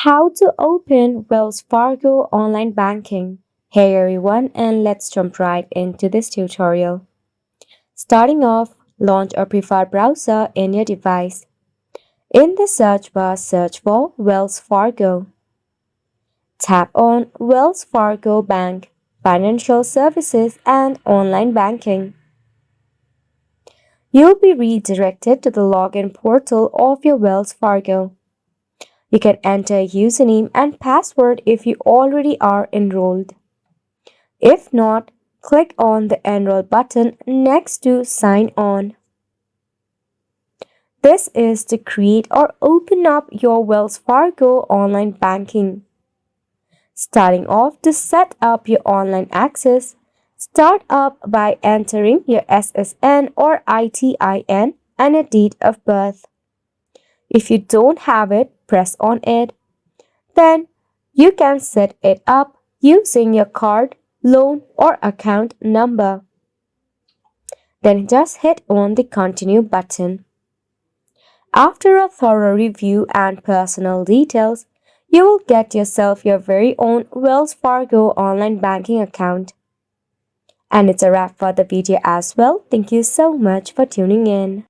How to open Wells Fargo online banking. Hey everyone, and let's jump right into this tutorial. Starting off, launch a preferred browser in your device. In the search bar, search for Wells Fargo. Tap on Wells Fargo Bank, Financial Services and Online Banking. You'll be redirected to the login portal of your Wells Fargo. You can enter a username and password if you already are enrolled. If not, click on the Enroll button next to Sign On. This is to create or open up your Wells Fargo online banking. Starting off, to set up your online access, start up by entering your SSN or ITIN and a date of birth. If you don't have it, press on it. Then you can set it up using your card, loan, or account number. Then just hit on the Continue button. After a thorough review and personal details, you will get yourself your very own Wells Fargo online banking account. And it's a wrap for the video as well. Thank you so much for tuning in.